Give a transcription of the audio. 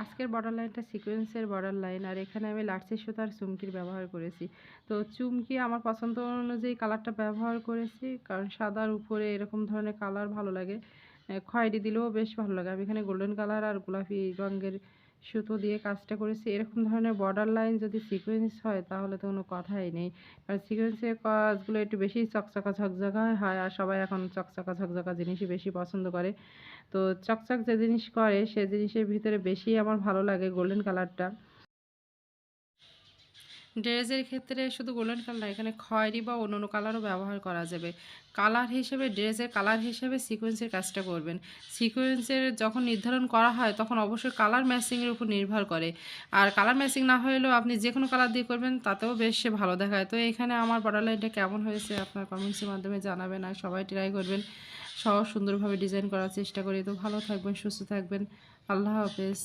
আজকের বর্ডার লাইনটা সিকোয়েন্সের বর্ডার লাইন, আর এখানে আমি লাটসি সুতার চুমকির ব্যবহার করেছি। তো চুমকি আমার পছন্দ অনুযায়ী কালারটা ব্যবহার করেছি, কারণ সাদার উপরে এরকম ধরনের কালার ভালো লাগে। খয়েরি দিলেও বেশ ভালো লাগে। আমি এখানে গোল্ডেন কালার আর গোলাপি রঙের সুতো দিয়ে কাজটা করেছি। এরকম ধরনের বর্ডার লাইন যদি সিকোয়েন্স হয় তাহলে তো কোনো কথাই নেই। কারণ সিকোয়েন্সের কাজগুলো একটু বেশি চকচকা ঝকঝকা হয়, আর সবাই এখন চকচকা ঝকঝকা জিনিসই বেশি পছন্দ করে। তো চকচক যে জিনিস করে সে জিনিসের ভিতরে বেশি আমার ভালো লাগে গোল্ডেন কালারটা। ড্রেসের ক্ষেত্রে শুধু গোল্ডেন কালার না, এখানে খয়েরি বা অন্য কালারও ব্যবহার করা যাবে। কালার হিসেবে, ড্রেসের কালার হিসেবে সিকোয়েন্সের কাজটা করবেন। সিকোয়েন্সের যখন নির্ধারণ করা হয় তখন অবশ্যই কালার ম্যাচিংয়ের উপর নির্ভর করে। আর কালার ম্যাচিং না হলেও আপনি যে কোনো কালার দিয়ে করবেন তাতেও বেশ ভালো দেখায়। তো এখানে আমার বর্ডার লাইনটা কেমন হয়েছে আপনার কমেন্টসের মাধ্যমে জানাবেন, আর সবাই ট্রাই করবেন। সহজ সুন্দরভাবে ডিজাইন করার চেষ্টা করি। তো ভালো থাকবেন, সুস্থ থাকবেন। আল্লাহ হাফেজ।